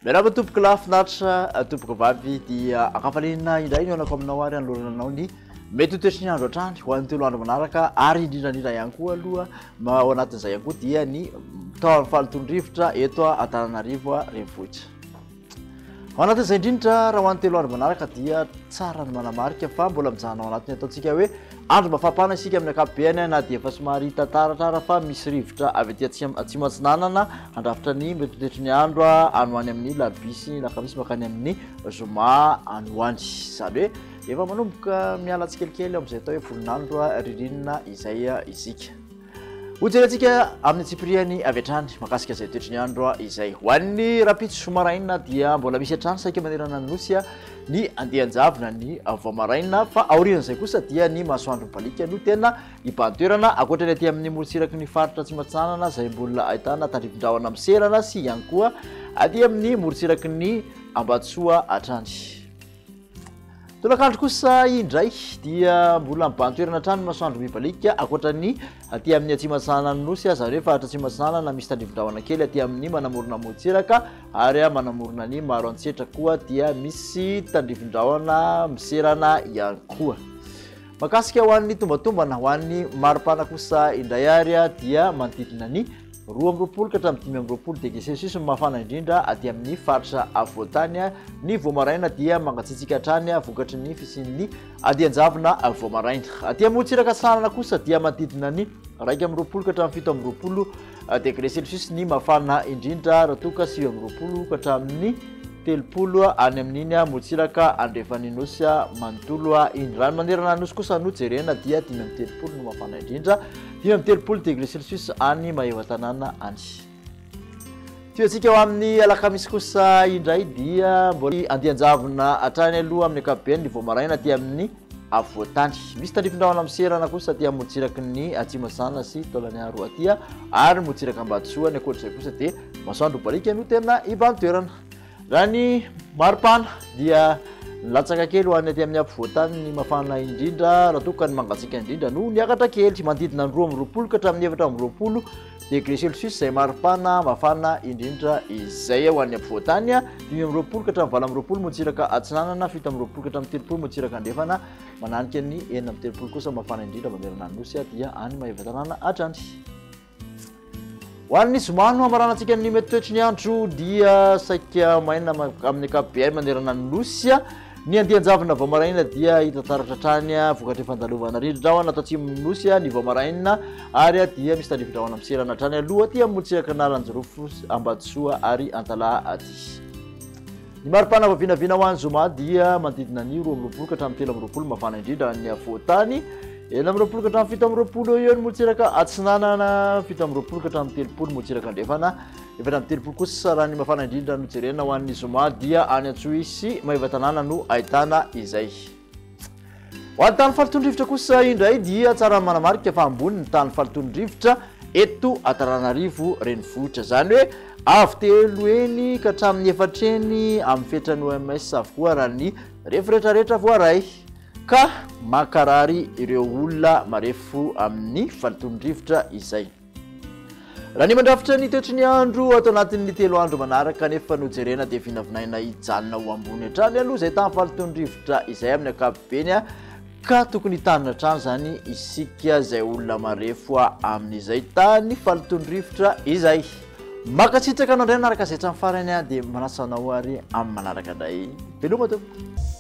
Miarahaba tompoko lafinaritra tompoko vavy dia akafaliana indray no anako aminao ary anorananao ny mety ho toetriny andro hatrany ho an'ny telo andro manaraka ary indrindrandrindra ihany koa aloha ao anatin'izay ihany koa dia ny taon'ny fahalotondrivotra eto Antananarivo renivohitra. Ao anatin'izay indrindra raha ho an'ny telo andro manaraka dia tsara ny manamarika fa mbola mijanona ao anatiny ataontsika hoe andro mafapana isika amin'ny ankapobeny na dia efa somary taratrara fa misy rivotra avy aty atsimo atsinanana andrafitra ny mety ho toetry ny andro any ho any amin'ny labisy lakamisy makany amin'ny zoma any ho any izany hoe efa manomboka miala tsikelikely amin'izay atao hoe volinandro ririnina izay isika. Hojerentsika amin'ny tsipiriany avy hatrany makasika izay toetry ny andro izay ho an'ny rapitso somaraina dia mbola misy hatrany saika manerana ny nosy ny andehanjavona ny voamaraina fa aorian'izay kosa dia ny masoandro mipalika no tena ipantoerana ankoatrany aty amin'ny morotsiraky ny faritra Atsimatsinanana izay mbola ahitana tandrivindraona miserana sy ihany koa aty amin'ny morotsiraky ny Ambatsoa hatrany. Tolakandro kosa indray dia mbola mipantoerana hatrany masoandro mipalika ankoatrany aty amin'ny Atsimatsinanana nosy izany hoe faritra Atsimatsinanana misy tandrivindraona kely aty amin'ny manamorona motsiraka ary manamorona ny maro antsetra koa dia misy tandrivindraona miserana ihany koa. Makasika ho an'ny tombatombana ho an'ny maripana kosa indray ary dia manodidina ny 2 ka hatramin'ny 5 degré Celsius mafana indrindra aty amin'ny faritra avoatany. Ny voamaraina dia mangatsitsika hatrany vokatry ny fisian'ny andehanjavona voamaraina. Aty amin'ny motsiraka sanana kosa dia manodidina ny 2 ka hatramin'ny 7 degré Celsius ny mafana indrindra raha toa ka 7 ka hatramin'ny 30 any amin'iny motsiraka andrefany nosy manontolo iny. Raha manerana nosy kosa no jerena dia 5 no mafana indrindra 5 degré Celsius any Maheva tanàna any. Toetsika ho amin'ny alakamisy kosa indray dia mbola andehanjavona hatrany aloha amin'ny ankapobeny ny voamaraina aty amin'ny avoatany. Misy tandrivindraona miserana kosa aty amin'ny motsiraky ny Atsimatsinanana sy Taolagnaro aty ary motsiraka Ambatsoa. Ny ankoatr'izay kosa dia masoandro mipalika no tena ipantoerana. Raha ny maripana dia latsaka kely ho any aty amin'ny ampovoantany ny mafana indrindra raha toa ka ny mangatsika indrindra no niakatra kely manodidina ny 12 ka hatramin'ny 14 degré Celsius izay maripana mafana indrindra izay ho an'ny ampovoantany 12 ka hatramin'ny 20 motsiraka Atsinanana 17 ka hatramin'ny 30 motsiraka Andrefana mananika ny 30 kosa mafana indrindra manerana ny nosy dia any Maheva tanàna hatrany. Ho an'ny zomano hamaranantsika ny mety toetry ny andro dia saika maina amin'ny ankapobeny manerana ny nosy. Ny andehanjavona voamaraina dia hita taratra hatrany vokatry fandalovana ririndraona atao atsimon'ny nosy ny voamaraina ary dia misy tandrivindraona miserana hatrany aloha aty amin'ny motsiraka Naranjorofo Ambatsoa ary Antalaha aty. Ny maripana vavinavina ho an'ny zoma dia manodidina ny 12 ka hatramin'ny 13 mafana indrindra ny avoatany 20 ka hatramin'ny 17 eo ny motsiraka Atsinanana 17 ka hatramin'ny 30 motsiraka Andrefana 30 kosa raha ny mafana indrindra no jerena ho an'ny zoma dia any Antsohihy sy Maheva tanàna no ahitana izay. Ho an'ny tany fahalotondrivotra kosa indray dia tsara manamarika fa ambony ny tany fahalotondrivotra eto Antananarivo renivohitra izany hoe avy telo eny ka hatramin'ny 4 eny amin'ny fetrany OMS avokoa raha ny rehefa rehetrarehetra voaray ka makarary ireo olona marefo amin'ny fahalotondrivotra izay. Raha ny mandrafitra ny toetry ny andro atao anatin'ny 3 andro manaraka nefa no jerena dia vinavinaina hijanona ho ambony hatrany aloha izay tany fahalotondrivotra izay amin'ny ankapobeny ka tokony hitanina hatrany zany isika izay olona marefo amin'izay tany fahalotondrivotra izay. Makatsitraka anao indray manaraka izay hatramin'ny farany dia manasa anao ary amin'ny manaraka indray. Veloma tompoko.